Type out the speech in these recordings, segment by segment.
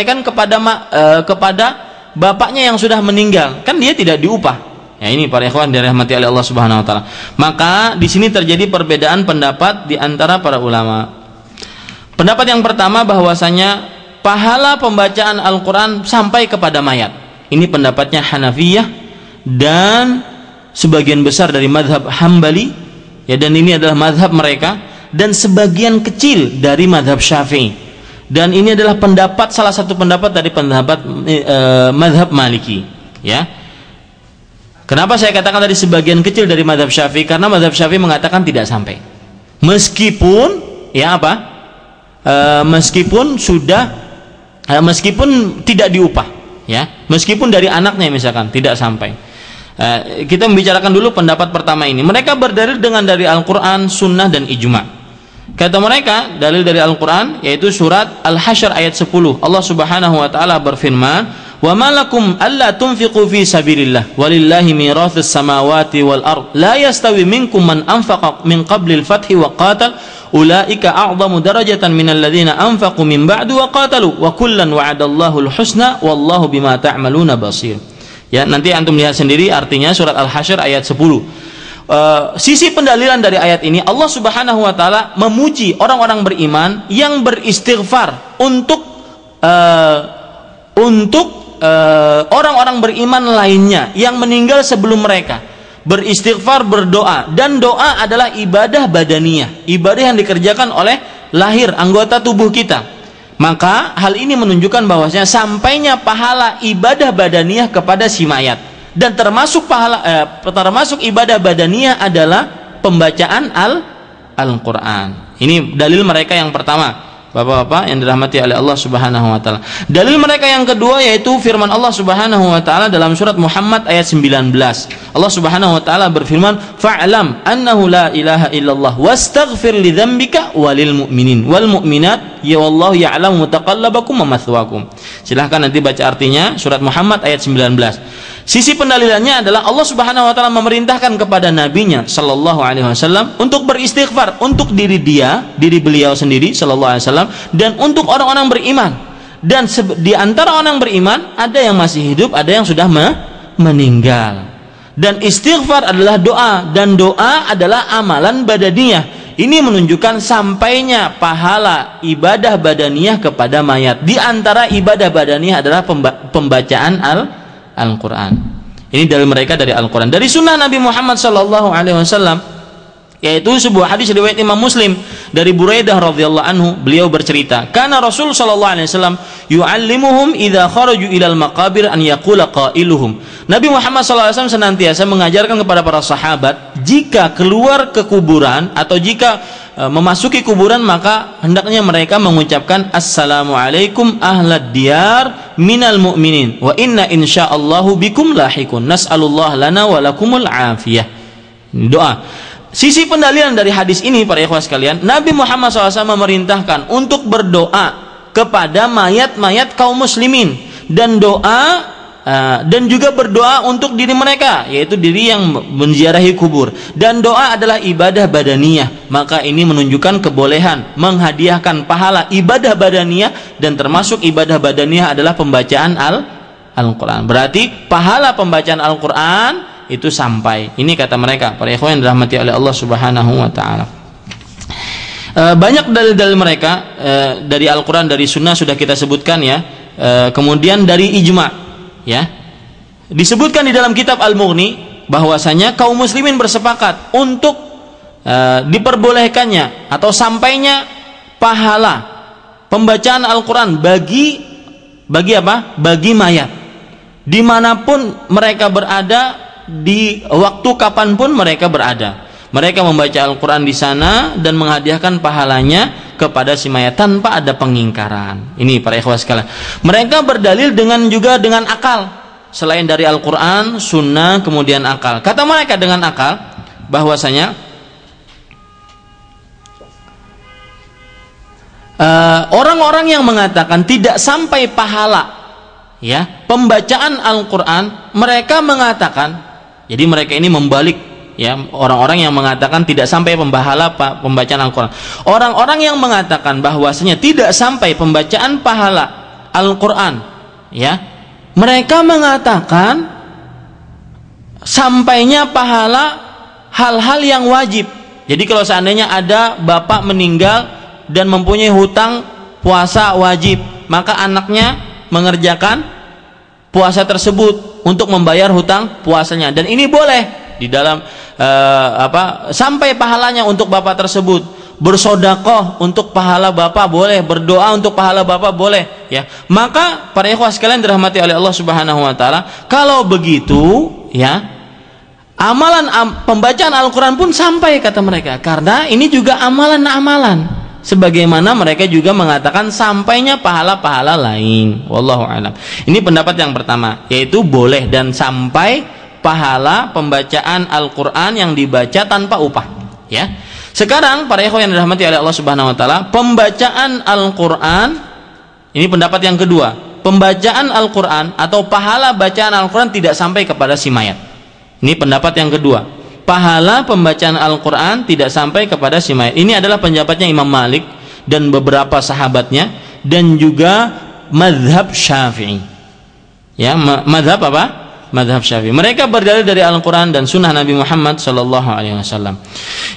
kepada bapaknya yang sudah meninggal, kan dia tidak diupah. Ya, ini para ikhwan dirahmati oleh Allah Subhanahu wa taala. Maka di sini terjadi perbedaan pendapat di antara para ulama. Pendapat yang pertama bahwasanya pahala pembacaan Al-Qur'an sampai kepada mayat. Ini pendapatnya Hanafiyah dan sebagian besar dari mazhab Hambali, ya, dan ini adalah mazhab mereka, dan sebagian kecil dari mazhab Syafi'i. Dan ini adalah salah satu pendapat dari pendapat mazhab Maliki, ya. Kenapa saya katakan tadi sebagian kecil dari mazhab Syafi'i? Karena mazhab Syafi'i mengatakan tidak sampai. Meskipun meskipun tidak diupah, ya. Meskipun dari anaknya misalkan tidak sampai. Kita membicarakan dulu pendapat pertama ini. Mereka berdalil dengan dari Al-Qur'an, Sunnah dan Ijma'. Kata mereka, dalil dari Al-Qur'an yaitu surat Al-Hasyr ayat 10. Allah Subhanahu wa taala berfirman, "Wa ma lakum alla tunfiqu fi sabilillah walillahi mirathus samawati wal ard la yastawi minkum man anfaqa min qabli al-fathi wa qatal ulaika a'zamu darajatan minal ladzina anfaqu min ba'du wa qatalu wa kullan wa'adallahu al-husna wallahu bima ta'maluna basir." Ya, nanti antum lihat sendiri artinya surat Al-Hasyr ayat 10. Sisi pendalilan dari ayat ini, Allah Subhanahu wa taala memuji orang-orang beriman yang beristighfar untuk orang-orang beriman lainnya yang meninggal sebelum mereka. Beristighfar, berdoa, dan doa adalah ibadah badaniyah, ibadah yang dikerjakan oleh lahir, anggota tubuh kita. Maka hal ini menunjukkan bahwasanya sampainya pahala ibadah badaniyah kepada si mayat. Dan termasuk ibadah badaniyah adalah pembacaan Al-Qur'an. Ini dalil mereka yang pertama, Bapak-bapak yang dirahmati oleh Allah Subhanahu wa taala. Dalil mereka yang kedua yaitu firman Allah Subhanahu wa taala dalam surat Muhammad ayat 19. Allah Subhanahu wa taala berfirman, "Fa'lam annahu la ilaha illallah wastaghfir li dzambika walil mu'minin wal mu'minat ya wallahu ya'lamu mutaqallabakum wa mathwaakum." Silahkan nanti baca artinya surat Muhammad ayat 19. Sisi pendalilannya adalah Allah Subhanahu wa taala memerintahkan kepada nabinya sallallahu alaihi wasallam untuk beristighfar untuk diri beliau sendiri sallallahu alaihi wasallam dan untuk orang-orang beriman. Dan di antara orang beriman ada yang masih hidup, ada yang sudah meninggal. Dan istighfar adalah doa, dan doa adalah amalan badaniyah. Ini menunjukkan sampainya pahala ibadah badaniyah kepada mayat. Di antara ibadah badaniyah adalah pembacaan Al-Quran. Ini dari mereka dari Al-Quran. Dari sunnah Nabi Muhammad SAW, yaitu sebuah hadis riwayat Imam Muslim dari Buraidah radhiyallahu anhu, beliau bercerita, "Kana Rasul sallallahu alaihi wasallam yu'allimuhum idza kharaju ilal maqabir an yaqula qailuhum." Nabi Muhammad sallallahu alaihi wasallam senantiasa mengajarkan kepada para sahabat, jika keluar ke kuburan atau jika memasuki kuburan, maka hendaknya mereka mengucapkan assalamualaikum ahlad diyar minal mu'minin wa inna insyaallahu bikum lahikun nas'alullah lana wa lakumul afiyah. Doa. Sisi pendalilan dari hadis ini para ikhwah sekalian, Nabi Muhammad SAW memerintahkan untuk berdoa kepada mayat-mayat kaum muslimin dan juga berdoa untuk diri mereka, yaitu diri yang menziarahi kubur. Dan doa adalah ibadah badaniyah, maka ini menunjukkan kebolehan menghadiahkan pahala ibadah badaniyah, dan termasuk ibadah badaniyah adalah pembacaan Al-Quran. Berarti pahala pembacaan Al-Quran itu sampai. Ini kata mereka, para ikhwan yang dirahmati oleh Allah Subhanahu wa taala. Banyak dalil-dalil mereka dari Al-Quran, dari Sunnah sudah kita sebutkan ya. Kemudian dari ijma', ya. Disebutkan di dalam kitab Al-Mughni bahwasanya kaum muslimin bersepakat untuk diperbolehkannya atau sampainya pahala pembacaan Al-Quran bagi apa? Bagi mayat. Dimanapun mereka berada, di waktu kapanpun mereka berada, mereka membaca Al-Quran di sana dan menghadiahkan pahalanya kepada si mayat tanpa ada pengingkaran. Ini para ikhwah sekalian, mereka berdalil juga dengan akal, selain dari Al-Quran, Sunnah, kemudian akal. Kata mereka dengan akal bahwasanya orang-orang yang mengatakan tidak sampai pahala ya pembacaan Al-Quran, mereka mengatakan, jadi mereka ini membalik ya orang-orang yang mengatakan tidak sampai pembacaan Al-Quran. Orang-orang yang mengatakan bahwasanya tidak sampai pembacaan pahala Al-Qur'an, ya. Mereka mengatakan sampainya pahala hal-hal yang wajib. Jadi kalau seandainya ada bapak meninggal dan mempunyai hutang puasa wajib, maka anaknya mengerjakan puasa tersebut untuk membayar hutang puasanya, dan ini boleh di dalam sampai pahalanya untuk bapak tersebut. Bersodakoh untuk pahala bapak boleh, berdoa untuk pahala bapak boleh, ya. Maka para ikhwah sekalian dirahmati oleh Allah Subhanahu wa taala, kalau begitu, ya, pembacaan Al-Qur'an pun sampai, kata mereka, karena ini juga amalan-amalan, sebagaimana mereka juga mengatakan sampainya pahala-pahala lain. Wallahu a'lam. Ini pendapat yang pertama, yaitu boleh dan sampai pahala pembacaan Al-Qur'an yang dibaca tanpa upah, ya. Sekarang para ikhwan yang dirahmati oleh Allah Subhanahu wa taala, pembacaan Al-Qur'an, ini pendapat yang kedua. Pembacaan Al-Qur'an atau pahala bacaan Al-Qur'an tidak sampai kepada si mayat. Ini pendapat yang kedua. Pahala pembacaan Al-Qur'an tidak sampai kepada si mayat. Ini adalah pendapatnya Imam Malik dan beberapa sahabatnya, dan juga mazhab Syafi'i. Ya, mazhab apa? Mazhab Syafi'i. Mereka berdalil dari Al-Qur'an dan sunnah Nabi Muhammad sallallahu alaihi wasallam.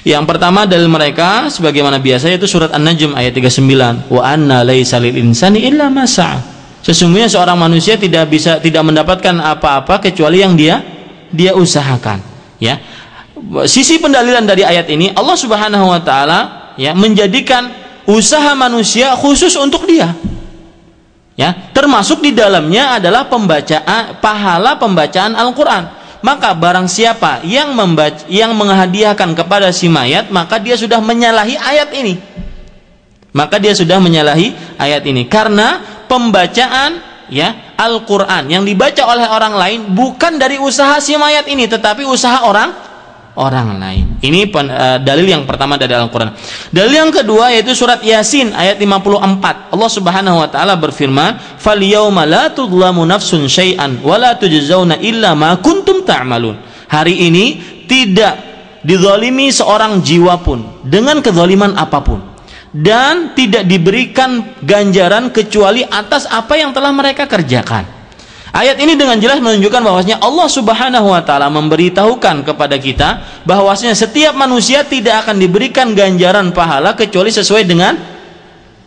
Yang pertama dalil mereka sebagaimana biasa, yaitu surat An-Najm ayat 39, wa anna laisa lil insani illa ma sa'a. Sesungguhnya seorang manusia tidak mendapatkan apa-apa kecuali yang dia usahakan, ya. Sisi pendalilan dari ayat ini, Allah Subhanahu wa taala, ya, menjadikan usaha manusia khusus untuk dia. Ya, termasuk di dalamnya adalah pahala pembacaan Al-Qur'an. Maka barang siapa yang menghadiahkan kepada si mayat, maka dia sudah menyalahi ayat ini. Karena pembacaan, ya, Al-Qur'an yang dibaca oleh orang lain bukan dari usaha si mayat ini, tetapi usaha orang lain. Ini dalil yang pertama dari Al-Qur'an. Dalil yang kedua yaitu surat Yasin ayat 54. Allah Subhanahu wa taala berfirman, "Falyauma la tudlamu nafsun syai'an wa la tujzauna illa ma kuntum ta'malun." Hari ini tidak dizalimi seorang jiwa pun dengan kezaliman apapun, dan tidak diberikan ganjaran kecuali atas apa yang telah mereka kerjakan. Ayat ini dengan jelas menunjukkan bahwasanya Allah Subhanahu wa taala memberitahukan kepada kita bahwasanya setiap manusia tidak akan diberikan ganjaran pahala kecuali sesuai dengan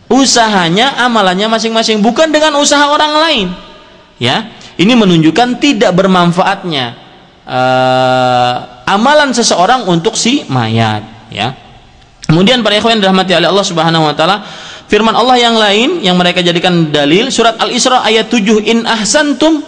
usahanya, amalannya masing-masing, bukan dengan usaha orang lain. Ya, ini menunjukkan tidak bermanfaatnya amalan seseorang untuk si mayat, ya. Kemudian para ikhwan dirahmati oleh Allah Subhanahu wa taala, firman Allah yang lain yang mereka jadikan dalil, surat Al-Isra ayat 7, in ahsantum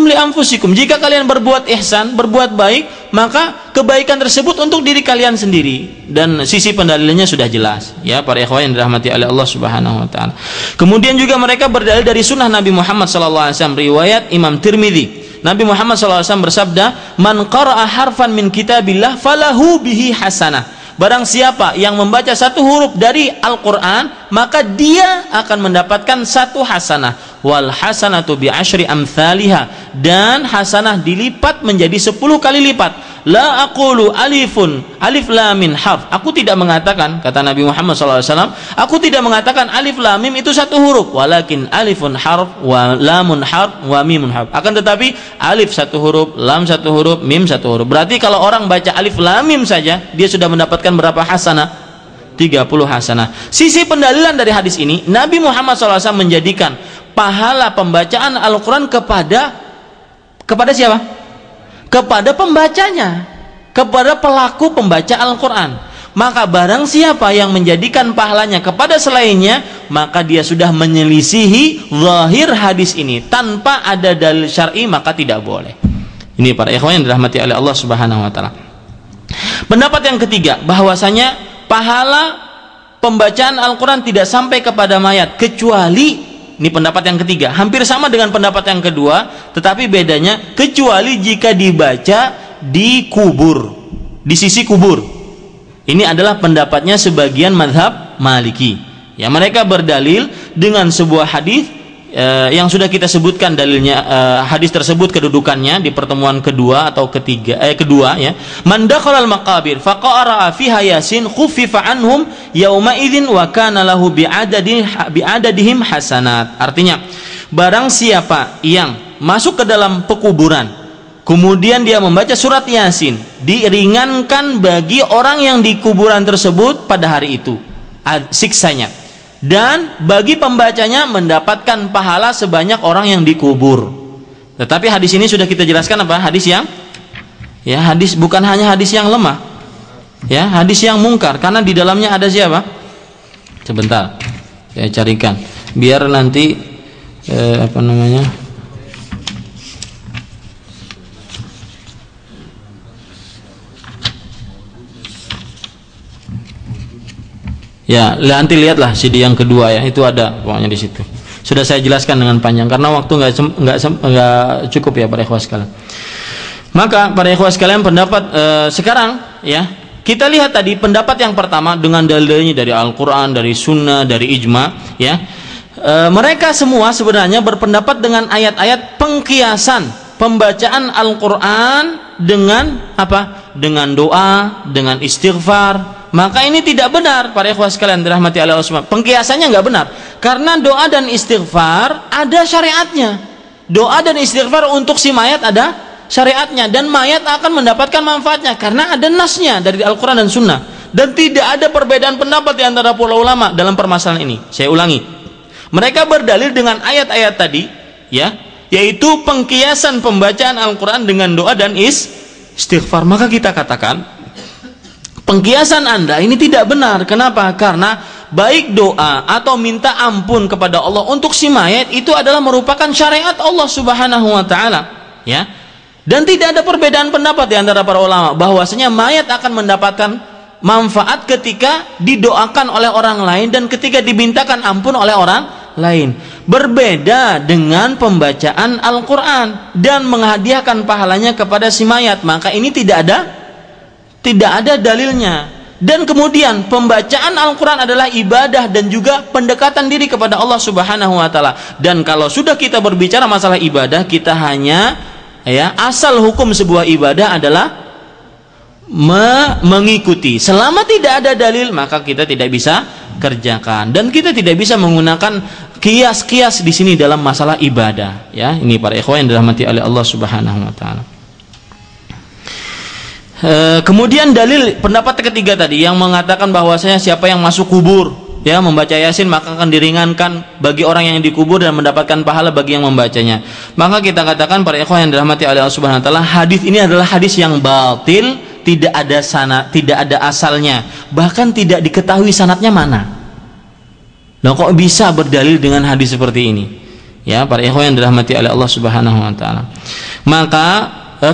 li anfusikum. Jika kalian berbuat ihsan, berbuat baik, maka kebaikan tersebut untuk diri kalian sendiri. Dan sisi pendalilannya sudah jelas, ya, para ikhwan yang dirahmati oleh Allah Subhanahu wa taala. Kemudian juga mereka berdalil dari sunnah Nabi Muhammad sallallahu alaihi wasallam, riwayat Imam Tirmidzi. Nabi Muhammad sallallahu alaihi wasallam bersabda, man qara'a harfan min kitabillah falahu bihi hasanah. Barang siapa yang membaca satu huruf dari Al-Qur'an, maka dia akan mendapatkan satu hasanah. Wal hasanatu bi asyri amthaliha, dan hasanah dilipat menjadi 10 kali lipat. La aqulu alif lam mim harf. Aku tidak mengatakan, kata Nabi Muhammad SAW, aku tidak mengatakan alif lam mim itu satu huruf, walakin alifun harf wa lamun harf wa mimun harf. Akan tetapi alif satu huruf, lam satu huruf, mim satu huruf. Berarti kalau orang baca alif lam mim saja, dia sudah mendapatkan berapa hasanah? 30 hasanah. Sisi pendalilan dari hadis ini, Nabi Muhammad SAW menjadikan pahala pembacaan Al-Qur'an kepada siapa? Kepada pembacanya, kepada pelaku pembaca Al-Qur'an. Maka barang siapa yang menjadikan pahalanya kepada selainnya, maka dia sudah menyelisihi zahir hadis ini tanpa ada dalil syar'i, maka tidak boleh. Ini para ikhwan yang dirahmati oleh Allah Subhanahu wa taala. Pendapat yang ketiga, bahwasanya pahala pembacaan Al-Qur'an tidak sampai kepada mayat kecuali, ini pendapat yang ketiga, hampir sama dengan pendapat yang kedua, tetapi bedanya kecuali jika dibaca di kubur, di sisi kubur. Ini adalah pendapatnya sebagian mazhab Maliki. Ya, mereka berdalil dengan sebuah hadis yang sudah kita sebutkan dalilnya, hadis tersebut kedudukannya di pertemuan kedua atau kedua, ya. Man dakhala al-maqabir faqara'a fiha yasin khuffifa anhum yauma idzin wa kana lahu bi'adadihim hasanat. Artinya, barang siapa yang masuk ke dalam pekuburan kemudian dia membaca surat Yasin, diringankan bagi orang yang di kuburan tersebut pada hari itu siksanya, dan bagi pembacanya mendapatkan pahala sebanyak orang yang dikubur. Tetapi hadis ini sudah kita jelaskan apa? Hadis yang hadis bukan hanya hadis yang lemah, hadis yang mungkar, karena di dalamnya ada siapa? Sebentar, saya carikan biar nanti nanti lihatlah CD yang kedua itu ada pokoknya di situ. Sudah saya jelaskan dengan panjang karena waktu nggak cukup ya para ikhwah sekalian. Maka para ikhwah sekalian pendapat sekarang kita lihat tadi pendapat yang pertama dengan dalilnya dari Al-Qur'an, dari Sunnah, dari ijma mereka semua sebenarnya berpendapat dengan ayat-ayat pengkiasan pembacaan Al-Qur'an dengan apa? Dengan doa, dengan istighfar. Maka ini tidak benar para ikhwah sekalian dirahmati Allah Subhanahu. Pengkiasannya nggak benar karena doa dan istighfar ada syariatnya. Doa dan istighfar untuk si mayat ada syariatnya, dan mayat akan mendapatkan manfaatnya karena ada nasnya dari Al-Quran dan Sunnah, dan tidak ada perbedaan pendapat di antara para ulama dalam permasalahan ini. Saya ulangi, mereka berdalil dengan ayat-ayat tadi yaitu pengkiasan pembacaan Al-Quran dengan doa dan istighfar. Maka kita katakan pengkiasan Anda ini tidak benar. Kenapa? Karena baik doa atau minta ampun kepada Allah untuk si mayat itu adalah merupakan syariat Allah Subhanahu wa taala, Dan tidak ada perbedaan pendapat di antara para ulama bahwasanya mayat akan mendapatkan manfaat ketika didoakan oleh orang lain dan ketika dimintakan ampun oleh orang lain. Berbeda dengan pembacaan Al-Qur'an dan menghadiahkan pahalanya kepada si mayat. Maka ini tidak ada dalilnya. Dan kemudian pembacaan Al-Quran adalah ibadah dan juga pendekatan diri kepada Allah Subhanahu wa taala. Dan kalau sudah kita berbicara masalah ibadah, kita hanya asal hukum sebuah ibadah adalah mengikuti. Selama tidak ada dalil, maka kita tidak bisa kerjakan, dan kita tidak bisa menggunakan kias-kias di sini dalam masalah ibadah. Ini para ikhwan yang dirahmati oleh Allah Subhanahu wa taala. Kemudian dalil pendapat ketiga tadi yang mengatakan bahwasanya siapa yang masuk kubur membaca Yasin maka akan diringankan bagi orang yang dikubur dan mendapatkan pahala bagi yang membacanya. Maka kita katakan para ikhwan yang dirahmati oleh Allah Subhanahu wa taala, hadis ini adalah hadis yang batil, tidak ada asalnya, bahkan tidak diketahui sanadnya mana. Kok bisa berdalil dengan hadis seperti ini? Para ikhwan yang dirahmati oleh Allah Subhanahu wa taala. Maka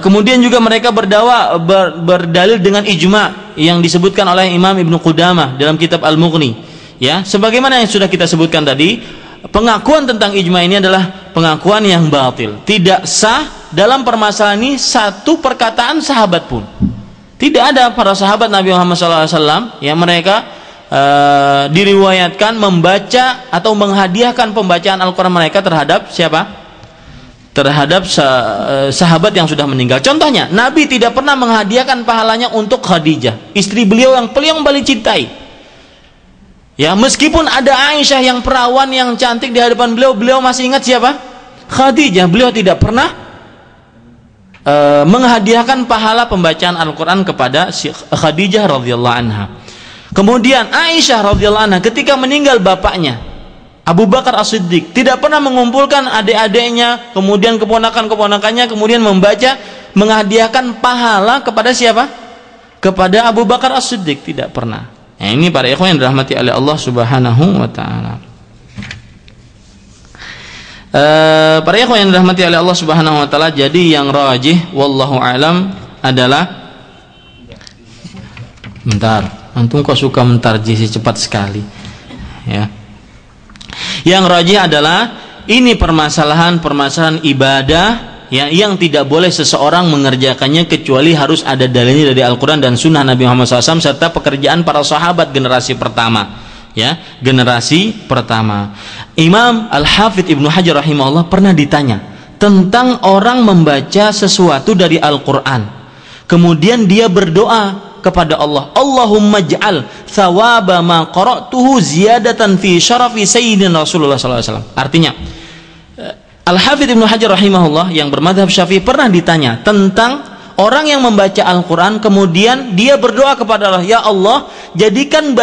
kemudian juga mereka berdalil dengan ijma yang disebutkan oleh Imam Ibnu Qudamah dalam kitab Al-Mughni. Sebagaimana yang sudah kita sebutkan tadi, pengakuan tentang ijma ini adalah pengakuan yang batil. Tidak sah dalam permasalahan ini satu perkataan sahabat pun. Tidak ada para sahabat Nabi Muhammad SAW yang mereka diriwayatkan membaca atau menghadiahkan pembacaan Al-Quran mereka terhadap siapa? Terhadap sahabat yang sudah meninggal. Contohnya, Nabi tidak pernah menghadiahkan pahalanya untuk Khadijah, istri beliau yang paling cintai. Meskipun ada Aisyah yang perawan yang cantik di hadapan beliau, beliau masih ingat siapa? Khadijah. Beliau tidak pernah menghadiahkan pahala pembacaan Al-Quran kepada Khadijah radhiyallahu anha. Kemudian Aisyah radhiyallahu anha ketika meninggal bapaknya Abu Bakar As-Siddiq tidak pernah mengumpulkan adik-adiknya, kemudian keponakan-keponakannya, kemudian menghadiahkan pahala kepada siapa? Kepada Abu Bakar As-Siddiq, tidak pernah. Ini para ikhwan yang dirahmati oleh Allah Subhanahu wa taala. Para ikhwan yang dirahmati oleh Allah Subhanahu wa taala, jadi yang rajih wallahu alam adalah antum kok suka mentarjih cepat sekali. Yang rajih adalah ini permasalahan ibadah yang tidak boleh seseorang mengerjakannya kecuali harus ada dalilnya dari Al-Quran dan Sunnah Nabi Muhammad SAW serta pekerjaan para sahabat generasi pertama. Generasi pertama. Imam Al-Hafidh Ibnu Hajar rahimahullah pernah ditanya tentang orang membaca sesuatu dari Al-Quran, kemudian dia berdoa kepada Allah, Allahumma ja'al thawaba ma qara'tuhu ziyadatan fi syarafi sayyidina Rasulullah sallallahu alaihi wasallam. Artinya, Al-Hafidz Ibnu Hajar rahimahullah yang bermadhab Syafi'i pernah ditanya tentang orang yang membaca Al-Quran kemudian dia berdoa kepada Allah, ya Allah, jadikan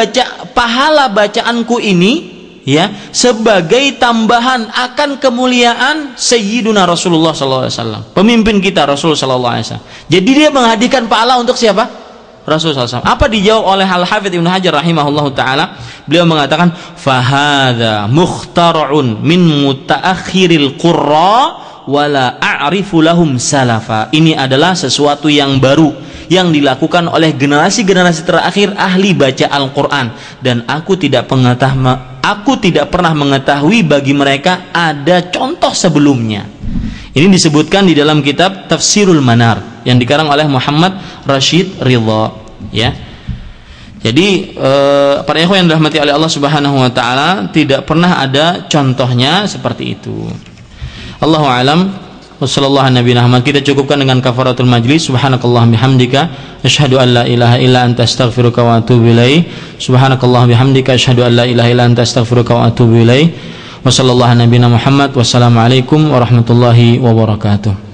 pahala bacaanku ini ya sebagai tambahan akan kemuliaan Sayyiduna Rasulullah SAW, pemimpin kita Rasulullah SAW. Jadi dia menghadirkan pahala untuk siapa? Rasulullah SAW. Apa dijawab oleh Al-Hafidz Ibnu Hajar rahimahullahu taala? Beliau mengatakan, "Fahadha mukhtara'un min mutaakhiril qurra wala a'rifu lahum salafa." Ini adalah sesuatu yang baru yang dilakukan oleh generasi-generasi terakhir ahli baca Al-Qur'an, dan aku tidak pernah mengetahui bagi mereka ada contoh sebelumnya. Ini disebutkan di dalam kitab Tafsirul Manar yang dikarang oleh Muhammad Rashid Ridha, ya. Jadi para ikhwan yang dirahmati oleh Allah Subhanahu wa taala, tidak pernah ada contohnya seperti itu. Allahu a'lam. Wassallallahu nabiyana Muhammad. Kita cukupkan dengan kafaratul majlis. Subhanakallah bihamdika asyhadu an la ilaha illa anta astaghfiruka wa atubu ilaik. Subhanakallah bihamdika asyhadu an la ilaha illa anta astaghfiruka wa atubu ilaik. Wassallallahu nabiyana Muhammad. Wassalamualaikum warahmatullahi wabarakatuh.